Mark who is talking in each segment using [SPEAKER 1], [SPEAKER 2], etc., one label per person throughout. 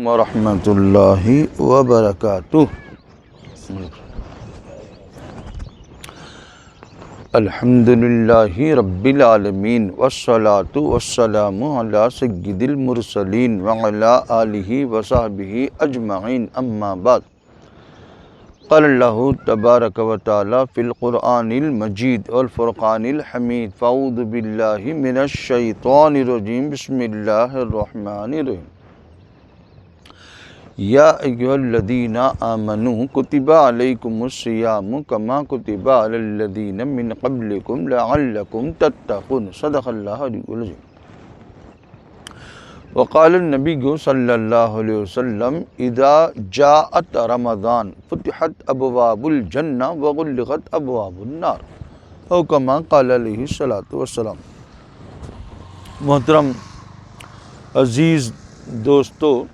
[SPEAKER 1] ورحمۃ اللہ وبرکاتہ۔ الحمد للہ رب العالمین والصلاة والسلام علی سید المرسلین وعلی آلہ وصحبہ اجمعین، اما بعد۔ قال اللہ تبارک و تعالی فی القرآن المجید والفرقان الحمید، فاعوذ باللہ من الشیطان الرجیم، بسم اللہ الرحمن الرحیم۔ یا ایھا الذین آمنوا کتب علیکم الصیام کما کتب علی الذین من قبلکم لعلکم تتقون، صدق اللہ علیہ العظیم۔ وقال النبی صلی اللہ علیہ وسلم اذا جاءت رمضان فتحت ابواب الجنہ وغلقت ابواب النار، او کما قال علیہ الصلوۃ والسلام۔ محترم عزیز دوستو،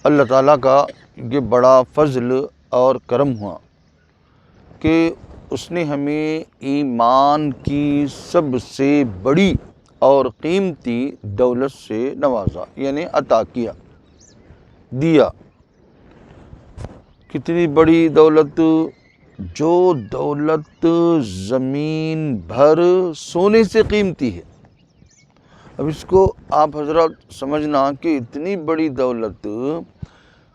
[SPEAKER 1] اللہ تعالیٰ کا یہ بڑا فضل اور کرم ہوا کہ اس نے ہمیں ایمان کی سب سے بڑی اور قیمتی دولت سے نوازا، یعنی عطا کیا، دیا۔ کتنی بڑی دولت! جو دولت زمین بھر سونے سے قیمتی ہے۔ اب اس کو آپ حضرات سمجھنا کہ اتنی بڑی دولت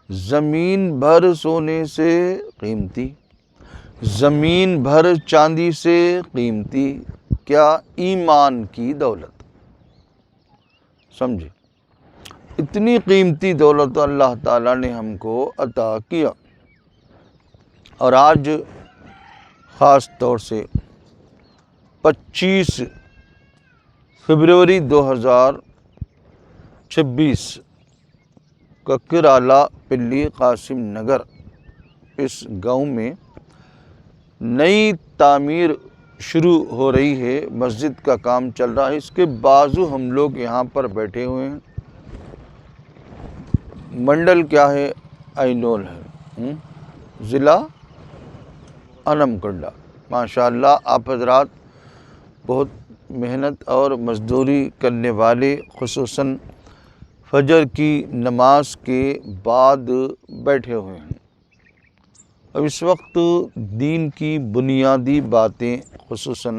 [SPEAKER 1] زمین بھر سونے سے قیمتی، زمین بھر چاندی سے قیمتی، کیا؟ ایمان کی دولت، سمجھے؟ اتنی قیمتی دولت اللہ تعالیٰ نے ہم کو عطا کیا۔ اور آج خاص طور سے 25 فروری 2026 ککرالہ پلی قاسم نگر، اس گاؤں میں نئی تعمیر شروع ہو رہی ہے، مسجد کا کام چل رہا ہے۔ اس کے بازو ہم لوگ یہاں پر بیٹھے ہوئے ہیں۔ منڈل کیا ہے؟ اینول ہے، ضلع انم کنڈا۔ ماشاءاللہ آپ حضرات بہت محنت اور مزدوری کرنے والے، خصوصاً فجر کی نماز کے بعد بیٹھے ہوئے ہیں۔ اب اس وقت دین کی بنیادی باتیں، خصوصاً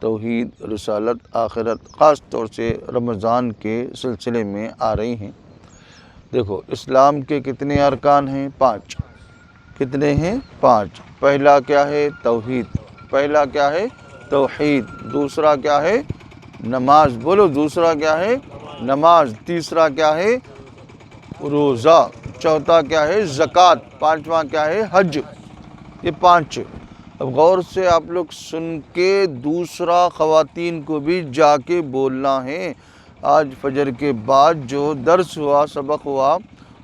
[SPEAKER 1] توحید، رسالت، آخرت، خاص طور سے رمضان کے سلسلے میں آ رہی ہیں۔ دیکھو، اسلام کے کتنے ارکان ہیں؟ 5۔ کتنے ہیں؟ 5۔ پہلا کیا ہے؟ توحید۔ پہلا کیا ہے؟ توحید۔ دوسرا کیا ہے؟ نماز۔ بولو، دوسرا کیا ہے؟ نماز۔ تیسرا کیا ہے؟ روزہ۔ چوتھا کیا ہے؟ زکوٰۃ۔ پانچواں کیا ہے؟ حج۔ یہ 5۔ اب غور سے آپ لوگ سن کے دوسرا خواتین کو بھی جا کے بولنا ہے۔ آج فجر کے بعد جو درس ہوا، سبق ہوا،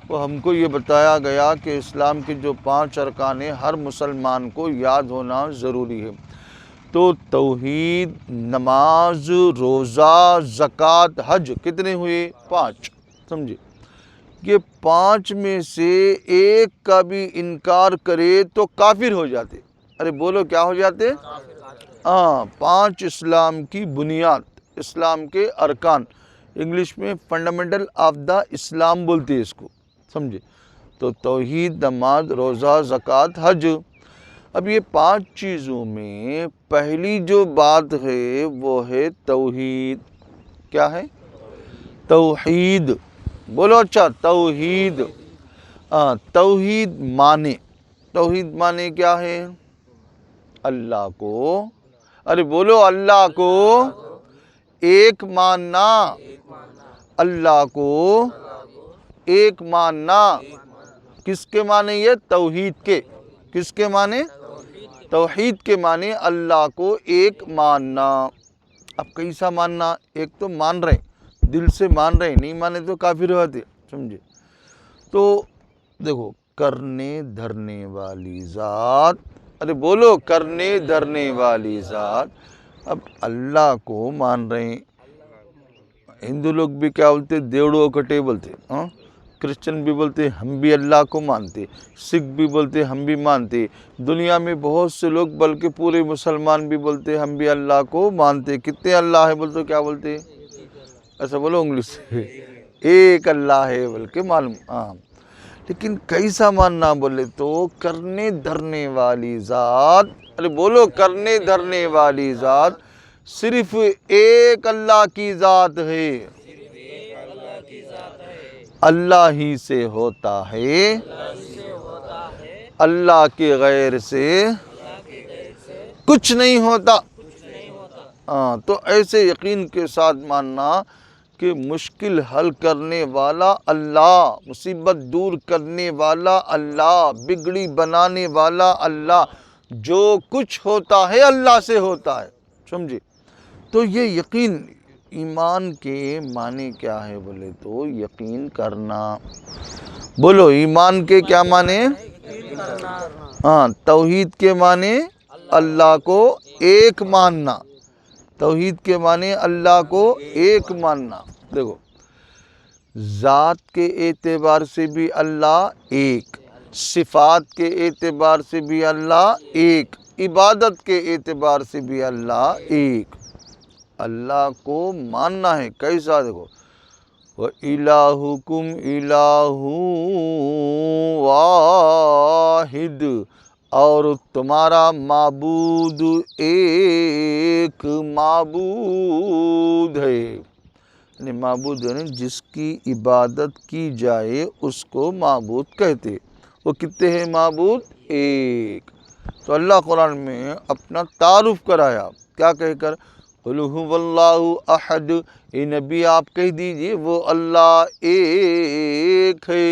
[SPEAKER 1] وہ ہم کو یہ بتایا گیا کہ اسلام کے جو 5 ارکان ہیں ہر مسلمان کو یاد ہونا ضروری ہے۔ تو توحید، نماز، روزہ، زکوٰۃ، حج، کتنے ہوئے؟ 5، سمجھے؟ یہ 5 میں سے ایک کا بھی انکار کرے تو کافر ہو جاتے۔ ارے بولو، کیا ہو جاتے؟ 5 اسلام کی بنیاد، اسلام کے ارکان، انگلش میں فنڈامنٹل آف دا اسلام بولتے ہیں اس کو، سمجھے؟ تو توحید، نماز، روزہ، زکوٰۃ، حج۔ اب یہ 5 چیزوں میں پہلی جو بات ہے وہ ہے توحید۔ کیا ہے؟ توحید۔ بولو، اچھا، توحید۔ توحید مانے کیا ہے؟ اللہ کو، ارے بولو، اللہ کو ایک ماننا، اللہ کو ایک ماننا۔ کس کے معنی؟ یہ توحید کے، کس کے معنی؟ توحید کے معنی اللہ کو ایک ماننا۔ اب کیسا ماننا؟ ایک تو مان رہے، دل سے مان رہے، نہیں مانے تو کافر ہوتے، سمجھے؟ تو دیکھو، کرنے دھرنے والی ذات، ارے بولو، کرنے دھرنے والی ذات۔ اب اللہ کو مان رہے ہیں۔ ہندو لوگ بھی کیا بولتے؟ دیوڑو کٹے بولتے، کرسچن بھی بولتے ہم بھی اللہ کو مانتے، سکھ بھی بولتے ہم بھی مانتے، دنیا میں بہت سے لوگ بلکہ پورے مسلمان بھی بولتے ہم بھی اللہ کو مانتے۔ کتنے اللہ ہے بولتے؟ کیا بولتے؟ ایسا بولو انگلش سے، ایک اللہ ہے بلکہ معلوم. ہاں لیکن کیسا ماننا بولے تو کرنے دھرنے والی ذات، ارے بولو کرنے دھرنے والی ذات صرف ایک اللہ کی ذات ہے، اللہ ہی سے ہوتا ہے، اللہ کے غیر سے کچھ نہیں ہوتا. ہاں تو ایسے یقین کے ساتھ ماننا کہ مشکل حل کرنے والا اللہ، مصیبت دور کرنے والا اللہ، بگڑی بنانے والا اللہ، جو کچھ ہوتا ہے اللہ سے ہوتا ہے. سمجھے؟ تو یہ یقین، ایمان کے معنی کیا ہے بولے تو یقین کرنا. بولو ایمان کے کیا معنی؟ ہاں توحید کے معنی اللہ کو ایک ماننا، توحید کے معنی اللہ کو ایک ماننا. دیکھو ذات کے اعتبار سے بھی اللہ ایک، صفات کے اعتبار سے بھی اللہ ایک، عبادت کے اعتبار سے بھی اللہ ایک. اللہ کو ماننا ہے کیسا؟ دیکھو وَإِلَٰهُكُمْ إِلَٰهٌ وَاحِدٌ، اور تمہارا معبود ایک معبود ہے. یعنی معبود یعنی جس کی عبادت کی جائے اس کو معبود کہتے. وہ کتنے ہیں معبود؟ ایک. تو اللہ قرآن میں اپنا تعارف کرایا کیا کہہ کر؟ قُلْ هُوَ اللَّهُ أَحَدٌ، اے نبی آپ کہہ دیجئے وہ اللہ ایک ہے.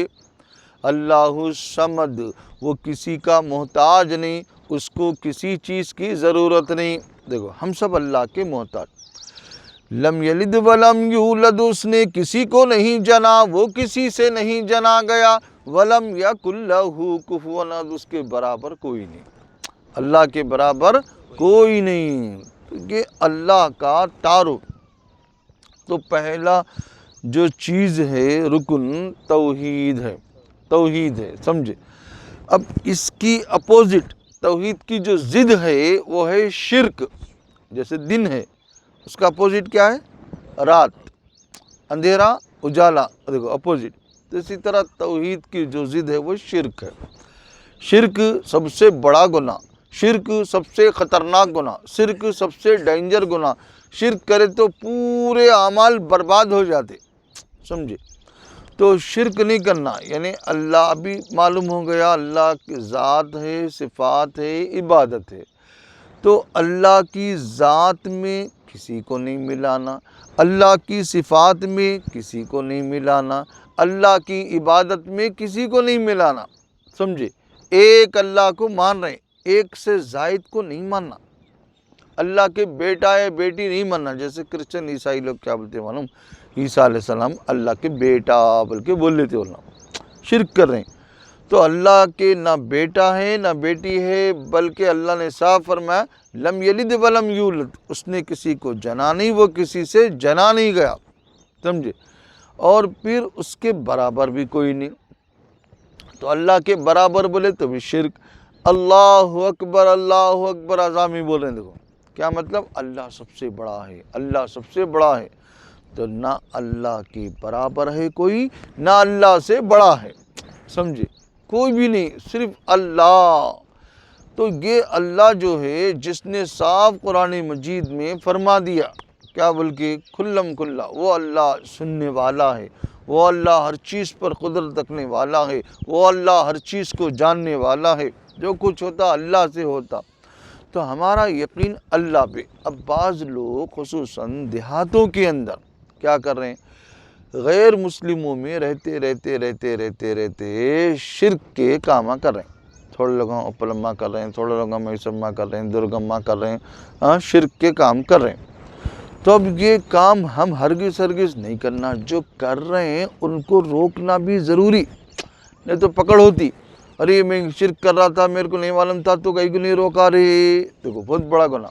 [SPEAKER 1] اللہ الصمد، وہ کسی کا محتاج نہیں، اس کو کسی چیز کی ضرورت نہیں. دیکھو ہم سب اللہ کے محتاج. لم یلد ولم یولد، اس نے کسی کو نہیں جنا، وہ کسی سے نہیں جنا گیا. ولم یکن لہ کفوا احد، اس کے برابر کوئی نہیں، اللہ کے برابر کوئی نہیں. یہ اللہ کا تعارف. تو پہلا جو چیز ہے رکن توحید ہے، توحید ہے. سمجھے؟ اب اس کی اپوزٹ، توحید کی جو ضد ہے وہ ہے شرک. جیسے دن ہے، اس کا اپوزٹ کیا ہے؟ رات، اندھیرا اجالا. دیکھو اپوزٹ. تو اسی طرح توحید کی جو ضد ہے وہ شرک ہے. شرک سب سے بڑا گناہ، شرک سب سے خطرناک گناہ، شرک سب سے ڈینجر گناہ. شرک کرے تو پورے اعمال برباد ہو جاتے. سمجھے؟ تو شرک نہیں کرنا. یعنی اللہ بھی معلوم ہو گیا، اللہ کی ذات ہے، صفات ہے، عبادت ہے. تو اللہ کی ذات میں کسی کو نہیں ملانا، اللہ کی صفات میں کسی کو نہیں ملانا، اللہ کی عبادت میں کسی کو نہیں ملانا. سمجھے؟ ایک اللہ کو مان رہے ہیں، ایک سے زائد کو نہیں ماننا. اللہ کے بیٹا ہے بیٹی نہیں ماننا. جیسے کرسچن عیسائی لوگ کیا بولتے ہیں معلوم؟ عیسیٰ علیہ السلام اللہ کے بیٹا بلکہ بول لیتے ہونا، شرک کر رہے ہیں. تو اللہ کے نہ بیٹا ہے نہ بیٹی ہے، بلکہ اللہ نے صاف فرمایا لم یلد ولم یولد، اس نے کسی کو جنا نہیں، وہ کسی سے جنا نہیں گیا. سمجھے؟ اور پھر اس کے برابر بھی کوئی نہیں. تو اللہ کے برابر بولے تو بھی شرک. اللہ اکبر اعظامی بول رہے ہیں. دیکھو کیا مطلب؟ اللہ سب سے بڑا ہے، اللہ سب سے بڑا ہے. تو نہ اللہ کے برابر ہے کوئی، نہ اللہ سے بڑا ہے. سمجھے؟ کوئی بھی نہیں، صرف اللہ. تو یہ اللہ جو ہے جس نے صاف قرآن مجید میں فرما دیا کیا بلکہ کھلم کھلا، وہ اللہ سننے والا ہے، وہ اللہ ہر چیز پر قدرت رکھنے والا ہے، وہ اللہ ہر چیز کو جاننے والا ہے. جو کچھ ہوتا اللہ سے ہوتا. تو ہمارا یقین اللہ پہ. اب بعض لوگ خصوصاً دیہاتوں کے اندر کیا کر رہے ہیں؟ غیر مسلموں میں رہتے شرک کے کام کر رہے ہیں. تھوڑے لوگ اپلما کر رہے ہیں، تھوڑے لوگ میسما کر رہے ہیں، درگما کر رہے ہیں، شرک کے کام کر رہے ہیں. تو اب یہ کام ہم ہرگز نہیں کرنا. جو کر رہے ہیں ان کو روکنا بھی ضروری، نہیں تو پکڑ ہوتی. ارے میں شرک کر رہا تھا، میرے کو نہیں معلوم تھا، تو کہیں کو نہیں روکا رہے. دیکھو بہت بڑا گناہ.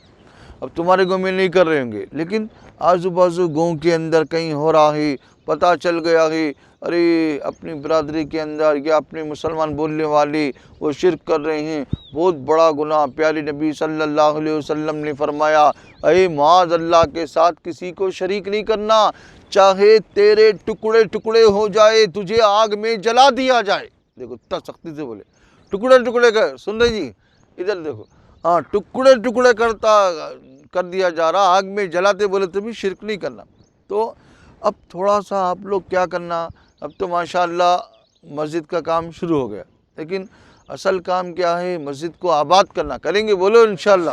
[SPEAKER 1] اب تمہارے گاؤں میں نہیں کر رہے ہوں گے، لیکن آزو بازو گاؤں کے اندر کہیں ہو رہا ہے، پتہ چل گیا ہے، ارے اپنی برادری کے اندر یا اپنے مسلمان بولنے والے وہ شرک کر رہے ہیں، بہت بڑا گناہ. پیارے نبی صلی اللہ علیہ وسلم نے فرمایا اے معاذ اللہ کے ساتھ کسی کو شریک نہیں کرنا. چاہے تیرے ٹکڑے ٹکڑے ہو جائے، تجھے آگ میں جلا دیا جائے. دیکھو اتنا سختی سے بولے، ٹکڑے ٹکڑے سن رہے جی، ادھر دیکھو، ہاں ٹکڑے ٹکڑے کر دیا جا رہا، آگ میں جلاتے، بولے تو بھی شرک نہیں کرنا. تو اب تھوڑا سا آپ لوگ کیا کرنا، اب تو ماشاءاللہ مسجد کا کام شروع ہو گیا، لیکن اصل کام کیا ہے؟ مسجد کو آباد کرنا. کریں گے؟ بولو انشاءاللہ.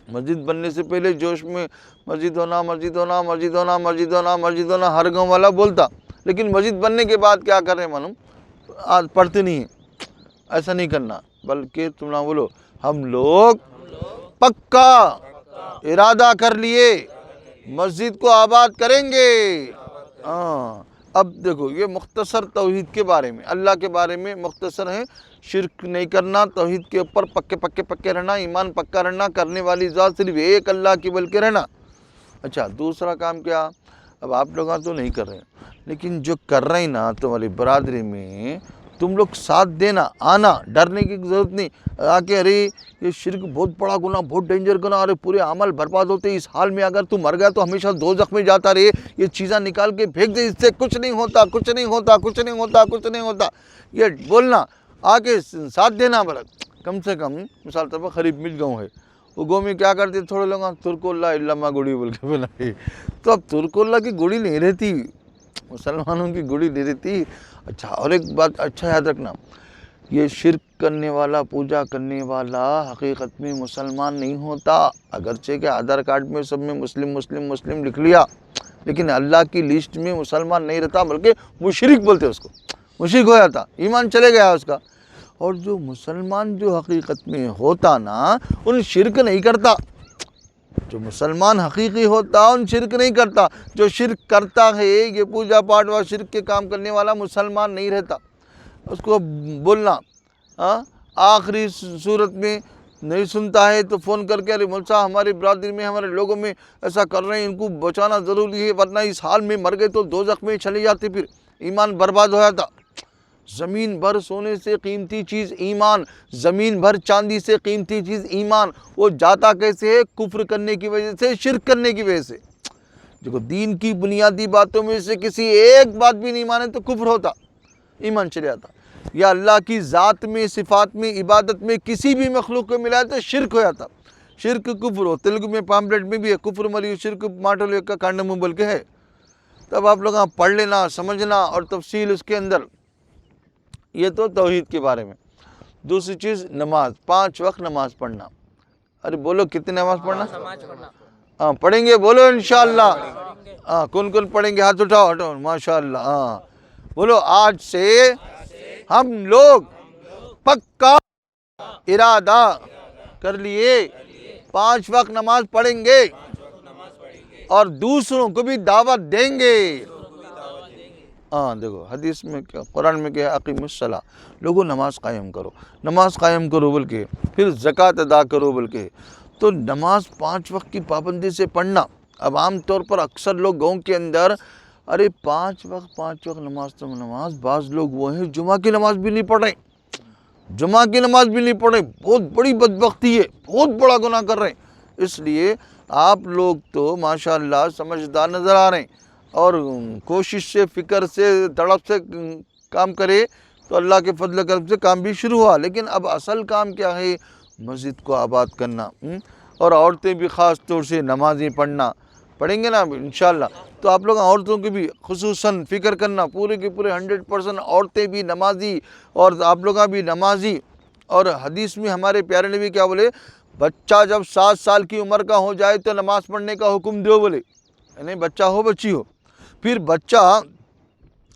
[SPEAKER 1] مسجد بننے سے پہلے جوش میں مسجد ہونا، مسجد ہونا، مسجد ہونا، مسجد ہونا، مسجد ہونا، ہر گاؤں والا بولتا، لیکن مسجد بننے کے بعد کیا کر رہے ہیں معلوم؟ آج پڑھتے نہیں ہیں. ایسا نہیں کرنا، بلکہ تم نہ بولو، ہم لوگ پکا ارادہ کر لیے مسجد کو آباد کریں گے. ہاں اب دیکھو یہ مختصر توحید کے بارے میں، اللہ کے بارے میں مختصر ہے. شرک نہیں کرنا، توحید کے اوپر پکے رہنا، ایمان پکا رہنا، کرنے والی ذات صرف ایک اللہ کی بل کے رہنا. اچھا دوسرا کام کیا؟ اب آپ لوگ تو نہیں کر رہے ہیں، لیکن جو کر رہے ہیں نا تمہاری برادری میں، تم لوگ ساتھ دینا، آنا، ڈرنے کی ضرورت نہیں. آ کے ارے یہ شرک بہت بڑا گناہ، بہت ڈینجر گناہ، ارے پورے عمل برباد ہوتے، اس حال میں اگر تو مر گیا تو ہمیشہ دوزخ میں جاتا رہے، یہ چیزاں نکال کے پھینک دے، اس سے کچھ نہیں ہوتا، کچھ نہیں ہوتا، کچھ نہیں ہوتا، کچھ نہیں ہوتا، یہ بولنا، آ کے ساتھ دینا. بلک کم سے کم مثال طور پر قریب مل گاؤں ہے، وہ گاؤں میں کیا کرتے تھوڑے لوگ ترکو اللہ علامہ گڑی بول کے بنائی. تو اب ترکو اللہ کی گڑی نہیں رہتی، مسلمانوں کی گڑی نہیں رہتی. اچھا اور ایک بات اچھا یاد رکھنا، یہ شرک کرنے والا، پوجا کرنے والا حقیقت میں مسلمان نہیں ہوتا. اگرچہ کہ آدھار کارڈ میں سب میں مسلم مسلم مسلم لکھ لیا، لیکن اللہ کی لسٹ میں مسلمان نہیں رہتا، بلکہ مشرک بولتے اس کو، مشرک ہو جاتا، ایمان چلے گیا اس کا. اور جو مسلمان جو حقیقت میں ہوتا نا، ان شرک نہیں کرتا. جو مسلمان حقیقی ہوتا ان شرک نہیں کرتا. جو شرک کرتا ہے، یہ پوجا پاٹ و شرک کے کام کرنے والا مسلمان نہیں رہتا. اس کو بولنا، آخری صورت میں نہیں سنتا ہے تو فون کر کے، ارے مول صاحب ہماری برادری میں، ہمارے لوگوں میں ایسا کر رہے ہیں، ان کو بچانا ضروری ہے، ورنہ اس حال میں مر گئے تو دوزخ میں چلے جاتے، پھر ایمان برباد ہو جاتا. زمین بھر سونے سے قیمتی چیز ایمان، زمین بھر چاندی سے قیمتی چیز ایمان، وہ جاتا کیسے ہے؟ کفر کرنے کی وجہ سے، شرک کرنے کی وجہ سے. دیکھو دین کی بنیادی باتوں میں سے کسی ایک بات بھی نہیں مانے تو کفر ہوتا، ایمان چلے جاتا. یا اللہ کی ذات میں، صفات میں، عبادت میں کسی بھی مخلوق کو ملایا تو شرک ہو جاتا. شرک کفر ہو، تلگو میں پامپلیٹ میں بھی ہے، کفر مریو شرک ماٹو کا کانڈم بول کے ہے. تب آپ لوگ پڑھ لینا، سمجھنا، اور تفصیل اس کے اندر. یہ تو توحید کے بارے میں. دوسری چیز نماز، 5 وقت نماز پڑھنا. ارے بولو کتنی نماز پڑھنا؟ ہاں پڑھیں گے، بولو انشاءاللہ. ہاں کون کون پڑھیں گے؟ ہاتھ اٹھاؤ، ہٹاؤ، ماشاءاللہ. ہاں بولو آج سے ہم لوگ پکا ارادہ کر لیے 5 وقت نماز پڑھیں گے اور دوسروں کو بھی دعوت دیں گے. ہاں دیکھو حدیث میں کیا، قرآن میں کیا، اقیم الصلاۃ، لوگوں نماز قائم کرو، نماز قائم کرو بول کے، پھر زکوٰۃ ادا کرو بول کے. تو نماز 5 وقت کی پابندی سے پڑھنا. اب عام طور پر اکثر لوگ گاؤں کے اندر، ارے 5 وقت نماز تو نماز، بعض لوگ وہ ہیں جمعہ کی نماز بھی نہیں پڑھ رہے، جمعہ کی نماز بھی نہیں پڑھ رہے. بہت بڑی بدبختی ہے، بہت بڑا گناہ کر رہے ہیں. اس لیے آپ لوگ تو ماشاءاللہ سمجھدار نظر آ رہے ہیں، اور کوشش سے، فکر سے، تڑپ سے کام کرے تو اللہ کے فضل کرم سے کام بھی شروع ہوا. لیکن اب اصل کام کیا ہے؟ مسجد کو آباد کرنا، اور عورتیں بھی خاص طور سے نمازیں پڑھنا. پڑھیں گے نا انشاءاللہ. تو آپ لوگ عورتوں کی بھی خصوصاً فکر کرنا، پورے کے پورے 100% عورتیں بھی نمازی اور آپ لوگ بھی نمازی. اور حدیث میں ہمارے پیارے نبی کیا بولے؟ بچہ جب 7 سال کی عمر کا ہو جائے تو نماز پڑھنے کا حکم دو بولے، یعنی بچہ ہو بچی ہو. پھر بچہ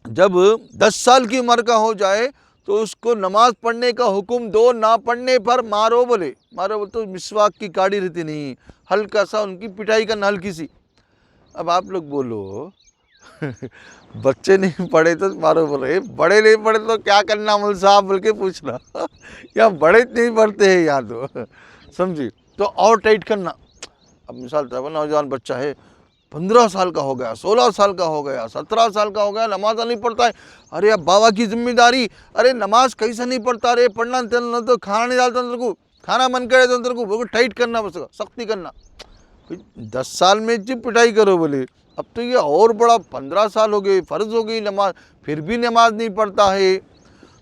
[SPEAKER 1] جب 10 سال کی عمر کا ہو جائے تو اس کو نماز پڑھنے کا حکم دو، نہ پڑھنے پر مارو بولے. مارو بولے تو مسواک کی کاڑی رہتی نہیں، ہلکا سا ان کی پٹائی کرنا، ہلکی سی. اب آپ لوگ بولو بچے نہیں پڑھے تو مارو بول رہے، بڑے نہیں پڑھے تو کیا کرنا مول صاحب بول کے پوچھنا. یا بڑے نہیں پڑھتے ہیں یا تو سمجھی تو اور ٹائٹ کرنا. اب مثال طور پر نوجوان بچہ ہے، 15 سال کا ہو گیا، 16 سال کا ہو گیا، 17 سال کا ہو گیا، نماز نہیں پڑھتا ہے. ارے اب بابا کی ذمہ داری، ارے نماز کیسے نہیں پڑھتا؟ ارے پڑھنا تو کھانا نہیں ڈالتا اندر کو، کھانا من کرے تو اندر کو ٹائٹ کرنا، بس سختی کرنا. 10 سال میں جب پٹائی کرو بولے، اب تو یہ اور بڑا 15 سال ہو گئے، فرض ہو گئی نماز، پھر بھی نماز نہیں پڑھتا ہے۔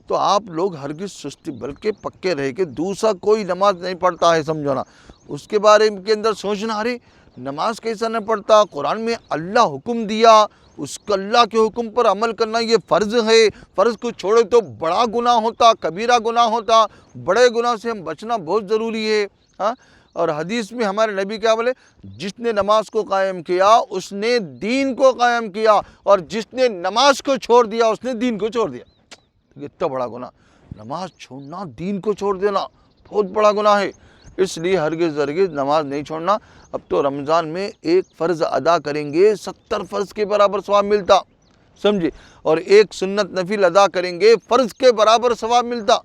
[SPEAKER 1] تو آپ لوگ ہرگز سستی، بلکہ پکے رہے کہ دوسرا کوئی نماز نہیں پڑھتا ہے، سمجھونا اس کے بارے کے اندر سوچنا، ارے نماز کیسا نہیں پڑھتا، قرآن میں اللہ حکم دیا، اس کا اللہ کے حکم پر عمل کرنا یہ فرض ہے، فرض کو چھوڑے تو بڑا گناہ ہوتا، کبیرہ گناہ ہوتا، بڑے گناہ سے ہم بچنا بہت ضروری ہے۔ ہاں، اور حدیث میں ہمارے نبی کیا بولے، جس نے نماز کو قائم کیا اس نے دین کو قائم کیا، اور جس نے نماز کو چھوڑ دیا اس نے دین کو چھوڑ دیا۔ اتنا بڑا گناہ، نماز چھوڑنا، دین کو چھوڑ دینا بہت بڑا گناہ ہے، اس لیے ہرگز نماز نہیں چھوڑنا۔ اب تو رمضان میں ایک فرض ادا کریں گے 70 فرض کے برابر ثواب ملتا، سمجھے، اور ایک سنت نفل ادا کریں گے فرض کے برابر ثواب ملتا۔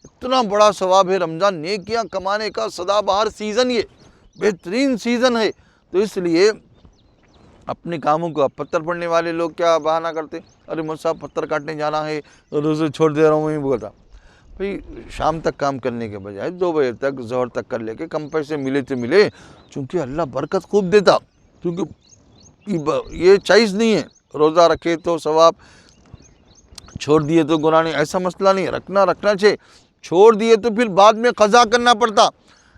[SPEAKER 1] اتنا بڑا ثواب ہے رمضان، نیکیاں کمانے کا سدا بہار سیزن، یہ بہترین سیزن ہے۔ تو اس لیے اپنے کاموں کو، پتھر پڑنے والے لوگ کیا بہانہ کرتے، ارے مجھ صاحب پتھر کاٹنے جانا ہے، روزے چھوڑ دے رہا ہوں، وہیں بولتا بھئی شام تک کام کرنے کے بجائے 2 بجے تک، ظہر تک کر لے کے کم پیسے ملے تو ملے، چونکہ اللہ برکت خوب دیتا، کیونکہ یہ چائز نہیں ہے روزہ رکھے تو ثواب، چھوڑ دیے تو گناہ نہیں، ایسا مسئلہ نہیں، رکھنا چاہیے، چھوڑ دیے تو پھر بعد میں قضا کرنا پڑتا۔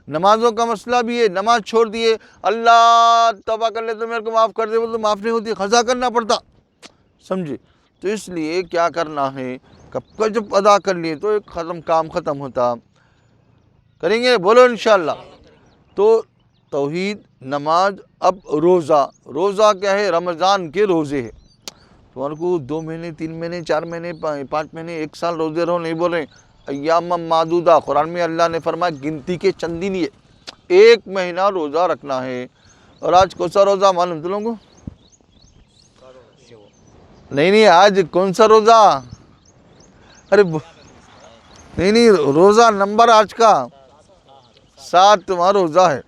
[SPEAKER 1] نمازوں کا مسئلہ بھی ہے، نماز چھوڑ دیے، اللہ توبہ کر لے تو میرے کو معاف کر دے، وہ تو معاف نہیں ہوتی، قضا کرنا پڑتا، سمجھے۔ تو اس لیے کیا کرنا ہے، کب کا جب ادا کر لیے تو ایک کام ختم ہوتا، کریں گے، بولو انشاءاللہ۔ تو توحید، نماز، اب روزہ کیا ہے، رمضان کے روزے ہے، تمہارے کو 2 مہینے 3 مہینے 4 مہینے 5 مہینے 1 سال روزے رہو نہیں بول رہے ہیں، ایام معدودہ، قرآن میں اللہ نے فرمایا گنتی کے چند دن، یہ 1 مہینہ روزہ رکھنا ہے۔ اور آج کون سا روزہ معلوم تم لوگوں کو؟ نہیں، آج کون سا روزہ، ارے نہیں، روزہ نمبر آج کا 7واں روزہ ہے،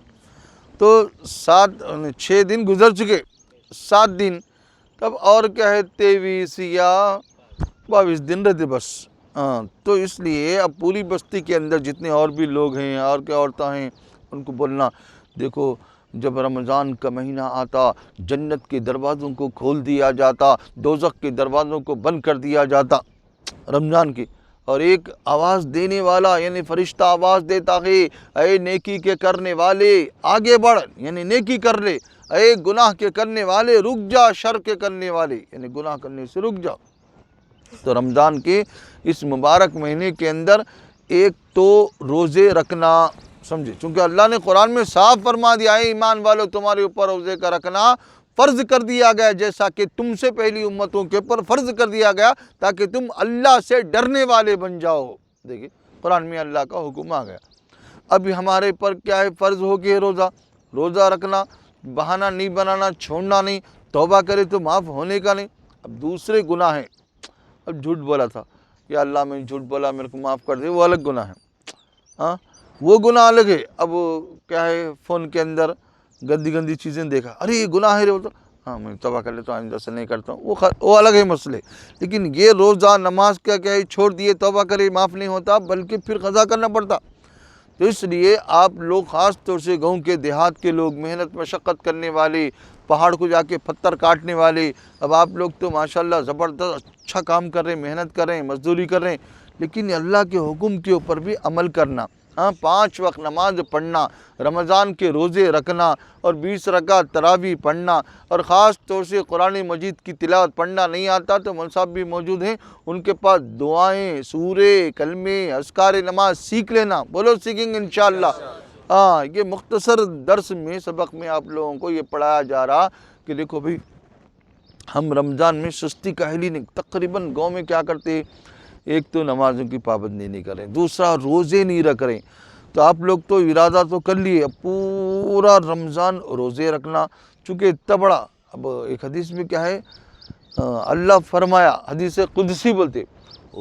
[SPEAKER 1] تو 6 دن گزر چکے، 7 دن، تب اور کیا ہے 23 یا 22 دن رہتے بس۔ تو اس لیے اب پوری بستی کے اندر جتنے اور بھی لوگ ہیں اور کیا عورتیں ہیں ان کو بولنا، دیکھو جب رمضان کا مہینہ آتا جنت کے دروازوں کو کھول دیا جاتا، دوزخ کے دروازوں کو بند کر دیا جاتا رمضان کی، اور ایک آواز دینے والا یعنی فرشتہ آواز دیتا ہے، اے نیکی کے کرنے والے آگے بڑھ، یعنی نیکی کر لے، اے گناہ کے کرنے والے رک جا، شر کے کرنے والے یعنی گناہ کرنے سے رک جا۔ تو رمضان کے اس مبارک مہینے کے اندر ایک تو روزے رکھنا، سمجھے، چونکہ اللہ نے قرآن میں صاف فرما دیا ہے ایمان والو تمہارے اوپر روزے کا رکھنا فرض کر دیا گیا، جیسا کہ تم سے پہلی امتوں کے اوپر فرض کر دیا گیا تاکہ تم اللہ سے ڈرنے والے بن جاؤ۔ دیکھیں قرآن میں اللہ کا حکم آ گیا، اب ہمارے پر کیا ہے، فرض ہو گیا روزہ رکھنا، بہانہ نہیں بنانا، چھوڑنا نہیں، توبہ کرے تو معاف ہونے کا نہیں۔ اب دوسرے گناہ ہیں، اب جھوٹ بولا تھا، یا اللہ میں جھوٹ بولا میرے کو معاف کر دے، وہ الگ گناہ ہے، ہاں وہ گناہ الگ ہے۔ اب کیا ہے، فون کے اندر گندی چیزیں دیکھا، ارے یہ گناہ ہے، بولتا ہاں میں توبہ کر لیتا ہوں، آئندہ سے نہیں کرتا ہوں، وہ الگ ہے مسئلے۔ لیکن یہ روزہ نماز کیا ہے، چھوڑ دیے توبہ کرے معاف نہیں ہوتا بلکہ پھر قضا کرنا پڑتا۔ تو اس لیے آپ لوگ خاص طور سے گاؤں کے دیہات کے لوگ، محنت مشقت کرنے والے، پہاڑ کو جا کے پتھر کاٹنے والے، اب آپ لوگ تو ماشاءاللہ زبردست اچھا کام کر رہے ہیں، محنت کر رہے ہیں، مزدوری کر رہے ہیں، لیکن اللہ کے حکم کے اوپر بھی عمل کرنا، 5 وقت نماز پڑھنا، رمضان کے روزے رکھنا، اور 20 رکعت تراویح پڑھنا، اور خاص طور سے قرآن مجید کی تلاوت پڑھنا نہیں آتا تو مول صاحب بھی موجود ہیں، ان کے پاس دعائیں، سورے، کلمے، اذکار نماز سیکھ لینا، بولو سیکھیں گے انشاءاللہ۔ یہ مختصر درس میں، سبق میں آپ لوگوں کو یہ پڑھایا جا رہا کہ دیکھو بھئی ہم رمضان میں سستی کاہلی نہیں، تقریباً گاؤں میں کیا کرتے، ایک تو نمازوں کی پابندی نہیں کریں، دوسرا روزے نہیں رکھ رہے، تو آپ لوگ تو ارادہ تو کر لیے پورا رمضان روزے رکھنا، چونکہ اتنا بڑا، اب ایک حدیث میں کیا ہے، اللہ فرمایا، حدیث قدسی بولتے،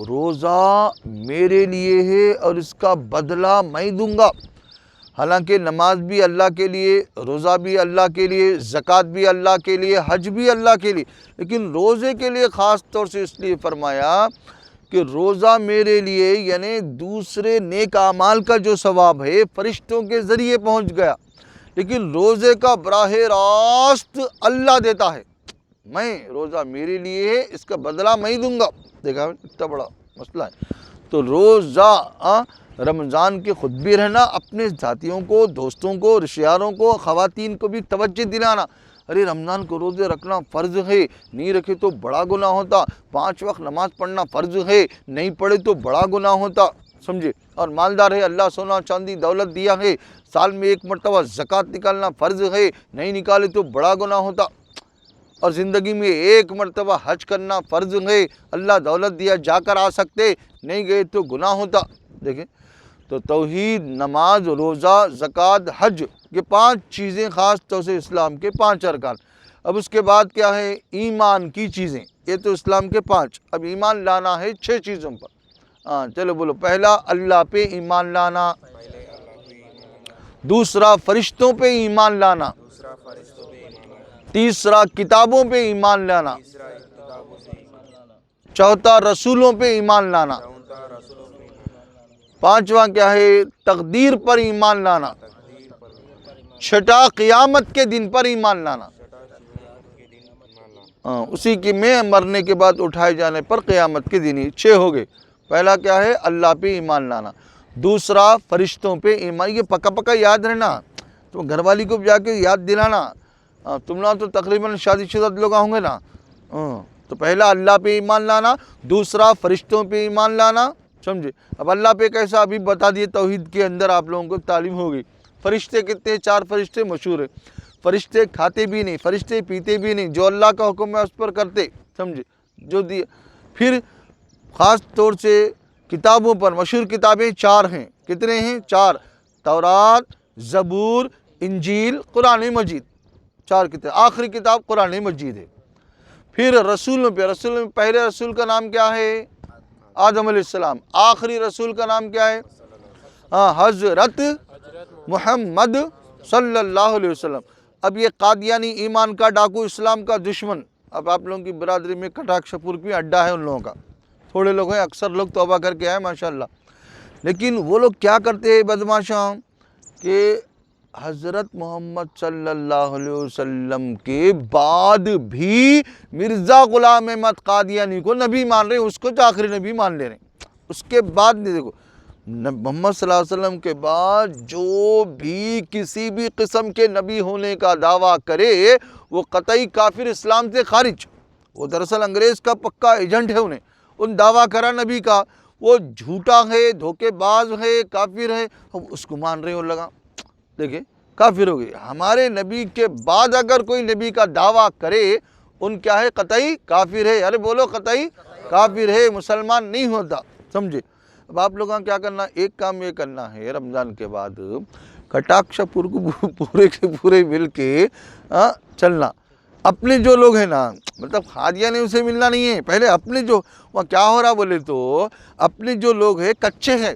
[SPEAKER 1] روزہ میرے لیے ہے اور اس کا بدلہ میں دوں گا۔ حالانکہ نماز بھی اللہ کے لیے، روزہ بھی اللہ کے لیے، زکوٰۃ بھی اللہ کے لیے، حج بھی اللہ کے لیے، لیکن روزے کے لیے خاص طور سے اس لیے فرمایا کہ روزہ میرے لیے، یعنی دوسرے نیک اعمال کا جو ثواب ہے فرشتوں کے ذریعے پہنچ گیا، لیکن روزے کا براہ راست اللہ دیتا ہے، میں روزہ میرے لیے ہے، اس کا بدلہ میں ہی دوں گا. دیکھا اتنا بڑا مسئلہ ہے. تو روزہ رمضان کے خود بھی رہنا، اپنے ساتھیوں کو، دوستوں کو، رشتہ داروں کو، خواتین کو بھی توجہ دلانا. ارے رمضان کو روزے رکھنا فرض ہے، نہیں رکھے تو بڑا گناہ ہوتا. 5 وقت نماز پڑھنا فرض ہے، نہیں پڑھے تو بڑا گناہ ہوتا. سمجھے؟ اور مالدار ہے، اللہ سونا چاندی دولت دیا ہے، سال میں 1 مرتبہ زکوٰۃ نکالنا فرض ہے، نہیں نکالے تو بڑا گناہ ہوتا. اور زندگی میں 1 مرتبہ حج کرنا فرض ہے، اللہ دولت دیا جا کر آ سکتے، نہیں گئے تو گناہ ہوتا. دیکھیں تو توحید، نماز، روزہ، زکوٰۃ، حج، یہ 5 چیزیں خاص طور سے اسلام کے 5 ارکان. اب اس کے بعد کیا ہے؟ ایمان کی چیزیں. یہ تو اسلام کے 5. اب ایمان لانا ہے 6 چیزوں پر. چلو بولو. پہلا اللہ پہ ایمان لانا، دوسرا فرشتوں پہ ایمان لانا، تیسرا کتابوں پہ ایمان لانا، چوتھا رسولوں پہ ایمان لانا، پانچواں کیا ہے؟ تقدیر پر ایمان لانا، چھٹا قیامت کے دن پر ایمان لانا. اسی کی میں مرنے کے بعد اٹھائے جانے پر قیامت کے دن ہی. 6 ہو گئے. پہلا کیا ہے؟ اللہ پہ ایمان لانا، دوسرا فرشتوں پہ ایمان. یہ پکا پکا یاد رہنا، تو گھر والی کو جا کے یاد دلانا. تم لوگ تو تقریباً شادی شدہ لوگ ہوں گے نا. تو پہلا اللہ پہ ایمان لانا، دوسرا فرشتوں پہ ایمان لانا. سمجھے؟ اب اللہ پہ کیسا ابھی بتا دیے، توحید کے اندر آپ لوگوں کو تعلیم ہوگی. فرشتے کتنے؟ 4 فرشتے مشہور ہیں. فرشتے کھاتے بھی نہیں، فرشتے پیتے بھی نہیں، جو اللہ کا حکم ہے اس پر کرتے. سمجھے؟ جو دی. پھر خاص طور سے کتابوں پر مشہور کتابیں 4 ہیں. کتنے ہیں؟ 4. تورات، زبور، انجیل، قرآن مجید. 4 کتاب. آخری کتاب قرآن مجید ہے. پھر رسولوں پہ. رسولوں میں پہلے رسول کا نام کیا ہے؟ آدم علیہ السلام. آخری رسول کا نام کیا ہے؟ حضرت محمد صلی اللہ علیہ وسلم. اب یہ قادیانی، ایمان کا ڈاکو، اسلام کا دشمن. اب آپ لوگوں کی برادری میں کٹاکش پور بھی اڈا ہے ان لوگوں کا. تھوڑے لوگ ہیں، اکثر لوگ توبہ کر کے آئے ماشاءاللہ. لیکن وہ لوگ کیا کرتے ہیں بدماشاں، کہ حضرت محمد صلی اللہ علیہ وسلم کے بعد بھی مرزا غلام احمد قادیانی کو نبی مان رہے ہیں، اس کو تو آخری نبی مان لے رہے ہیں. اس کے بعد نہیں. دیکھو محمد صلی اللہ علیہ وسلم کے بعد جو بھی کسی بھی قسم کے نبی ہونے کا دعویٰ کرے وہ قطعی کافر، اسلام سے خارج. وہ دراصل انگریز کا پکا ایجنٹ ہے. انہیں ان دعویٰ کرا نبی کا، وہ جھوٹا ہے، دھوکے باز ہے، کافر ہے. اس کو مان رہے ہو لگا. دیکھیں کافر ہو گئے. ہمارے نبی کے بعد اگر کوئی نبی کا دعویٰ کرے ان کیا ہے؟ قطعی کافر ہے. ارے بولو قطعی کافر ہے، مسلمان نہیں ہوتا. سمجھے؟ اب آپ لوگوں کیا کرنا؟ ایک کام یہ کرنا ہے، رمضان کے بعد کٹاکش پور کو پورے کے پورے مل کے چلنا. اپنے جو لوگ ہیں نا، مطلب قادیانی سے ملنا نہیں ہے. پہلے اپنے جو وہاں کیا ہو رہا بولے تو اپنے جو لوگ ہیں کچے ہیں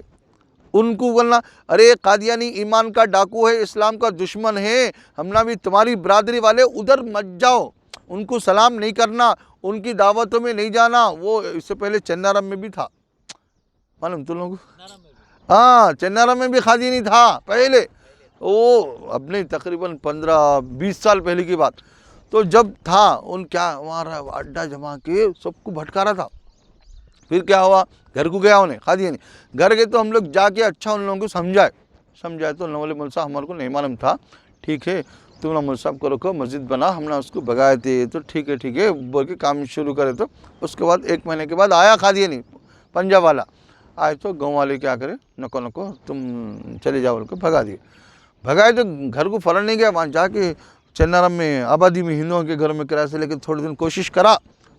[SPEAKER 1] ان کو بولنا، ارے قادیانی ایمان کا ڈاکو ہے، اسلام کا دشمن ہے، ہم نہ بھی تمہاری برادری والے ادھر مت جاؤ، ان کو سلام نہیں کرنا، ان کی دعوتوں میں نہیں جانا. وہ اس سے پہلے چنارم میں بھی تھا، معلوم تم لوگوں کو؟ چنارم میں بھی قادیانی تھا پہلے. وہ اپنے تقریباً 15-20 سال پہلے کی بات. تو جب تھا ان کیا وہاں اڈا جما کے سب کو بھٹکا رہا تھا. پھر کیا ہوا؟ گھر کو گیا انہیں قادیانی. گھر گئے تو ہم لوگ جا کے اچھا ان لوگوں کو سمجھائے تو انہوں نے مول صاحب ہمارے کو نہیں معلوم تھا، ٹھیک ہے تم نے مول صاحب کو رکھو، مسجد بنا، ہم نے اس کو بگائے تھے تو ٹھیک ہے بول کے کام شروع کرے. تو اس کے بعد 1 مہینے کے بعد آیا قادیانی پنجاب والا. آئے تو گاؤں والے کیا کرے، نکو تم چلے جاؤ بول کے بھگا دیے. بھگائے تو گھر کو فرن نہیں گیا. وہاں جا کے چنارم میں آبادی میں ہندوؤں کے گھروں میں کرایہ سے لے کے تھوڑے دن کوشش کرا.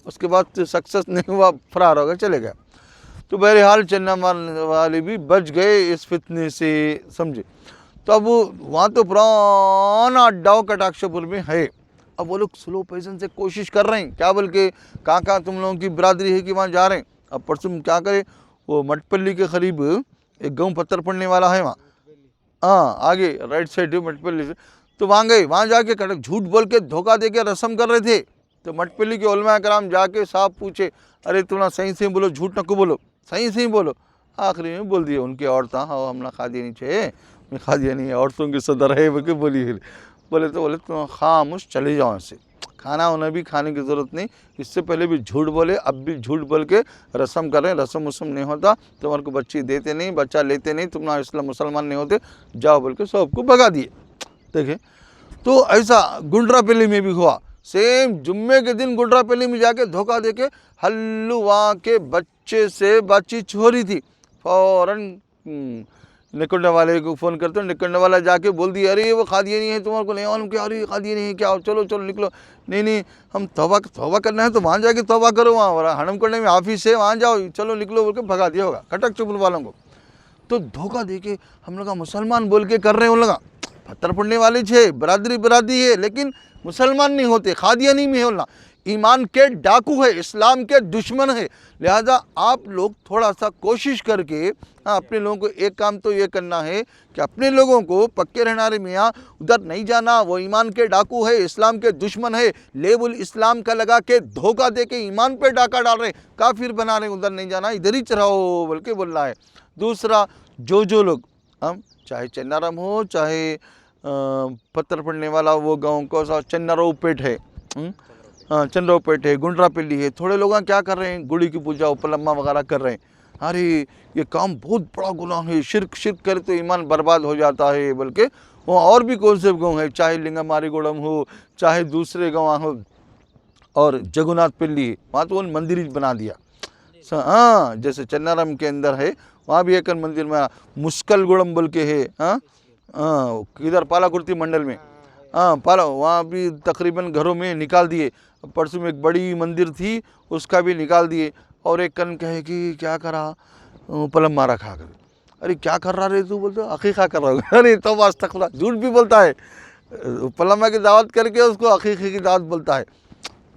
[SPEAKER 1] اس کے بعد سکسیس نہیں ہوا، فرار ہو گئے، چلے گئے. تو بہرحال چنارم والے بھی بچ گئے اس فتنے سے. سمجھے؟ تو اب وہاں تو پرانا اڈاؤ کٹاکش پور میں ہے. اب وہ لوگ سلو پیسن سے کوشش کر رہے ہیں، کیا بول کے کہاں تم لوگوں کی برادری ہے کہ وہاں جا رہے ہیں. اب پرسوں کیا کرے، وہ مٹ پلی کے قریب ایک گاؤں پتھر پڑنے والا ہے وہاں، آگے رائٹ سائڈ مٹ پلی سے. تو وہاں گئے، وہاں جا کے جھوٹ بول کے دھوکہ دے کے رسم کر رہے تھے. تو مٹ پلی کے علماء کرام جا کے صاحب پوچھے، ارے تم نے صحیح سے بولو، جھوٹ نہ کو بولو، صحیح سے ہی بولو. آخری میں بول دیے ان کی عورتیں، ہم نے قادیانی چھے، میں قادیانی عورتوں کی صدر ہے وہ کہ بولی. بولے تو تم خاموش چلے جاؤ سے، کھانا ہونا بھی کھانے کی ضرورت نہیں، اس سے پہلے بھی جھوٹ بولے، اب بھی جھوٹ بول کے رسم کر رہے ہیں، رسم نہیں ہوتا، تمہارے کو بچی دیتے نہیں، بچہ لیتے نہیں، تم اسلام مسلمان نہیں ہوتے، جاؤ بول کے سب کو بھگا دیے۔ دیکھیں تو ایسا گنڈرا پلی میں بھی ہوا، سیم جمعے کے دن گنڈرا پلی میں جا کے دھوکہ دے کے ہلو وہاں کے بچے سے بات چیت ہو رہی تھی، فوراً نکلنے والے کو فون کرتے ہیں، نکلنے والا جا کے بول دیا ارے وہ قادیانی ہے، تمہارے کو نہیں معلوم کیا، ارے قادیانی ہے کیا، چلو چلو نکلو، نہیں ہم توبہ کرنا ہے تو وہاں جا کے توبہ کرو، وہاں حرم کرنے میں آفس ہے وہاں جاؤ، چلو نکلو بول کے بھگا دیا ہوگا کھٹک چپل والوں کو۔ تو دھوکہ دے کے ہم لوگ مسلمان بول کے کر رہے ہیں، ان لوگ پتھر پڑنے والے چھے، برادری ہے لیکن مسلمان نہیں ہوتے، قادیانی میں ہونا، ایمان کے ڈاکو ہے، اسلام کے دشمن ہے۔ لہذا آپ لوگ تھوڑا سا کوشش کر کے اپنے لوگوں کو ایک کام تو یہ کرنا ہے کہ اپنے لوگوں کو پکے رہنا رہے، میاں ادھر نہیں جانا، وہ ایمان کے ڈاکو ہے، اسلام کے دشمن ہے، لیبل اسلام کا لگا کے دھوکہ دے کے ایمان پہ ڈاکہ ڈال رہے، کافر بنا رہے، ادھر نہیں جانا، ادھر ہی چڑھاؤ بول کے بول رہا ہے۔ دوسرا جو لوگ چاہے چنارم ہو، چاہے پتھر پڑنے والا وہ گاؤں کو سا چنارو پیٹ ہے، چنارو پیٹ ہے، گنڈرا پلی ہے، تھوڑے لوگ کیا کر رہے ہیں، گڑی کی پوجا اپلما وغیرہ کر رہے ہیں، ارے یہ کام بہت بڑا گناہ ہے، شرک کرے تو ایمان برباد ہو جاتا ہے، بلکہ وہ اور بھی کون سے گاؤں ہے، چاہے لنگا ماری گوڑم ہو، چاہے دوسرے گاؤں ہو، اور جگناتھ پلی وہاں تو مندر ہی بنا دیا، جیسے چنارم کے اندر ہے وہاں بھی ایک مندر میں مسکل گوڑم بول کے ہے، ادھر پالا کرتی منڈل میں، پالا وہاں بھی تقریباً گھروں میں نکال دیے، پرسوں میں ایک بڑی مندر تھی اس کا بھی نکال دیے، اور ایک کن کہے کہ کیا کرا پلم مارا کھا کر، ارے کیا کر رہا رہے تو بولتے عقیقہ کر رہا ہوگا، ارے توبہ استغفر، جھوٹ بھی بولتا ہے، پلما کی دعوت کر کے اس کو عقیقے کی دعوت بولتا ہے۔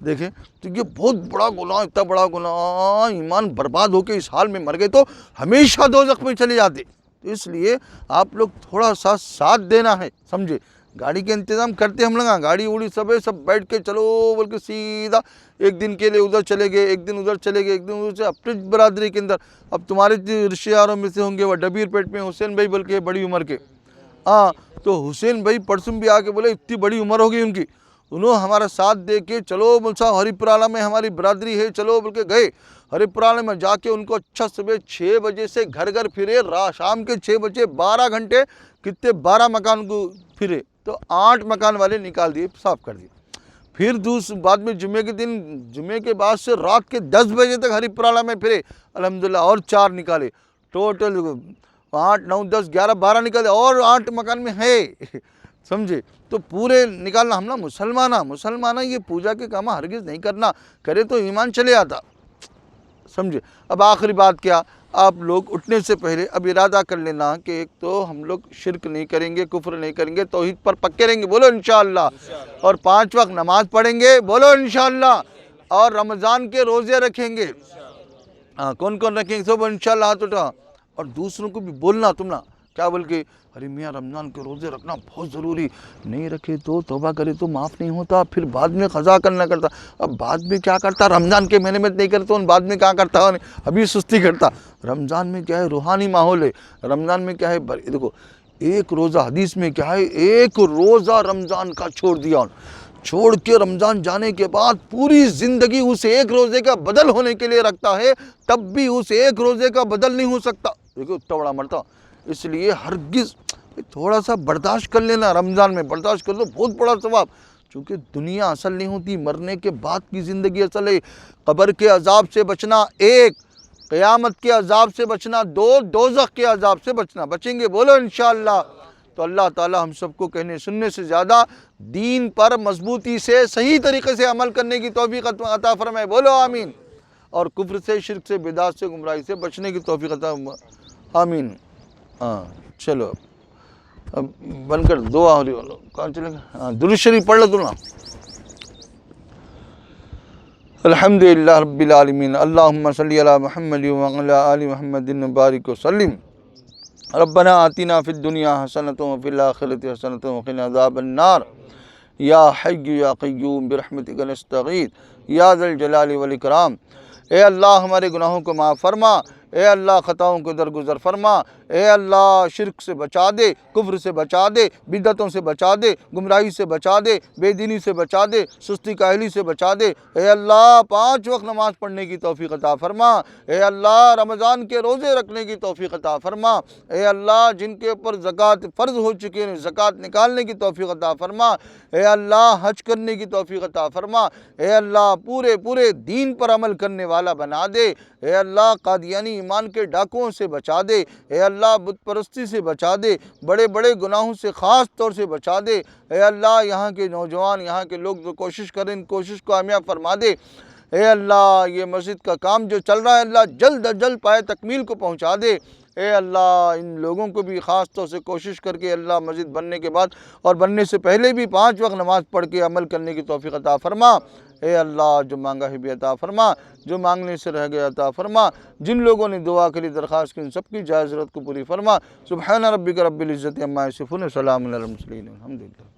[SPEAKER 1] دیکھیں تو یہ بہت بڑا گناہ، اتنا بڑا گناہ، ایمان برباد ہو کے اس حال میں مر گئے تو ہمیشہ دوزخ میں چلے جاتے۔ تو اس لیے آپ لوگ تھوڑا سا ساتھ دینا ہے، سمجھے، گاڑی کے انتظام کرتے ہم لوگ، گاڑی اوڑی سب بیٹھ کے چلو بول کے سیدھا ایک دن کے لیے ادھر چلے گئے، ایک دن ادھر چلے گئے، ایک دن ادھر سے اپنی برادری کے اندر۔ اب تمہارے رشتے داروں میں سے ہوں گے وہ ڈبیر پیٹ میں حسین بھائی بول کے بڑی عمر کے، تو حسین بھائی پرسوں بھی آ کے بولے اتنی بڑی عمر ہوگی ان کی، انہوں ہمارا ساتھ دے کے چلو بولسا ہری پرالا میں ہماری برادری ہے چلو بول کے گئے، ہری پرالا میں جا کے ان کو اچھا صبح 6 بجے سے گھر پھرے، شام کے 6 بجے 12 گھنٹے کتنے 12 مکان کو پھرے، تو 8 مکان والے نکال دیے، صاف کر دیے۔ پھر بعد میں جمعے کے بعد سے رات کے 10 بجے تک ہری پرالا میں پھرے، الحمدللہ اور 4 نکالے، ٹوٹل 8 9 10 11 12 نکالے، اور 8 مکان میں ہے، سمجھے۔ تو پورے نکالنا، ہم نا مسلمانہ یہ پوجا کے کام ہرگز نہیں کرنا، کرے تو ایمان چلے آتا، سمجھے۔ اب آخری بات کیا، آپ لوگ اٹھنے سے پہلے اب ارادہ کر لینا کہ ایک تو ہم لوگ شرک نہیں کریں گے، کفر نہیں کریں گے، توحید پر پکے رہیں گے، بولو انشاءاللہ، اور 5 وقت نماز پڑھیں گے، بولو انشاءاللہ، اور رمضان کے روزے رکھیں گے، کون رکھیں گے، سب انشاءاللہ ہاتھ اٹھا، اور دوسروں کو بھی بولنا، تم نا کیا بول کے، ارے میاں رمضان کے روزے رکھنا بہت ضروری، نہیں رکھے تو توبہ کرے تو معاف نہیں ہوتا، پھر بعد میں قضا کرنا کرتا، اب بعد میں کیا کرتا، رمضان کے مہینے میں نہیں کرتا، بعد میں کیا کرتا، ابھی سستی کرتا۔ رمضان میں کیا ہے، روحانی ماحول ہے، رمضان میں کیا ہے، دیکھو ایک روزہ حدیث میں کیا ہے، ایک روزہ رمضان کا چھوڑ دیا، چھوڑ کے رمضان جانے کے بعد پوری زندگی اس ایک روزے کا بدل ہونے کے لیے رکھتا ہے، تب بھی اس ایک روزے کا بدل نہیں ہو سکتا، دیکھو اتنا بڑا مرتا۔ اس لیے ہرگز تھوڑا سا برداشت کر لینا، رمضان میں برداشت کر دو، بہت بڑا ثواب، چونکہ دنیا اصل نہیں ہوتی، مرنے کے بعد کی زندگی اصل ہے۔ قبر کے عذاب سے بچنا 1، قیامت کے عذاب سے بچنا 2، دوزخ کے عذاب سے بچیں گے، بولو انشاءاللہ۔ تو اللہ تعالی ہم سب کو کہنے سننے سے زیادہ دین پر مضبوطی سے صحیح طریقے سے عمل کرنے کی توفیق عطا فرمائے، بولو آمین، اور کفر سے، شرک سے، بدعت سے، گمراہی سے بچنے کی توفیق عطا آمین۔ چلو اب بن کر دعا ہو رہی ہو، کہاں چلے گا، درود شریف پڑھ لو تم نا۔ الحمدللہ رب العالمین، اللہم صلی علی محمد وعلی آل محمد بارک وسلم۔ ربنا آتنا فی الدنیا حسنۃ وفی الآخرۃ حسنۃ وقنا عذاب النار، یا حی یا قیوم برحمتک نستغیث یا ذا الجلال والاکرام۔ اے اللہ ہمارے گناہوں کو معاف فرما، اے اللہ خطاؤں کو درگزر فرما، اے اللہ شرک سے بچا دے، کفر سے بچا دے، بدعتوں سے بچا دے، گمراہی سے بچا دے، بے دینی سے بچا دے، سستی کاہلی سے بچا دے، اے اللہ 5 وقت نماز پڑھنے کی توفیق عطا فرما، اے اللہ رمضان کے روزے رکھنے کی توفیق عطا فرما، اے اللہ جن کے اوپر زکوٰۃ فرض ہو چکے ہیں زکوٰۃ نکالنے کی توفیق عطا فرما، اے اللہ حج کرنے کی توفیق عطا فرما، اے اللہ پورے دین پر عمل کرنے والا بنا دے، اے اللہ قادیانی ایمان کے ڈاکوؤں سے بچا دے، اے اللہ بت پرستی سے بچا دے، بڑے بڑے گناہوں سے خاص طور سے بچا دے، اے اللہ یہاں کے نوجوان یہاں کے لوگ جو کوشش کریں ان کوشش کو کامیاب فرما دے، اے اللہ یہ مسجد کا کام جو چل رہا ہے اللہ جلد از جلد پائے تکمیل کو پہنچا دے، اے اللہ ان لوگوں کو بھی خاص طور سے کوشش کر کے اللہ مسجد بننے کے بعد اور بننے سے پہلے بھی 5 وقت نماز پڑھ کے عمل کرنے کی توفیق عطا فرما، اے اللہ جو مانگا ہے بھی عطا فرما، جو مانگنے سے رہ گیا عطا فرما، جن لوگوں نے دعا کے لیے درخواست کی ان سب کی جائز ضرورت کو پوری فرما، سبحان ربک رب العزت عما یصفون، سلام علی المرسلین، الحمدللہ۔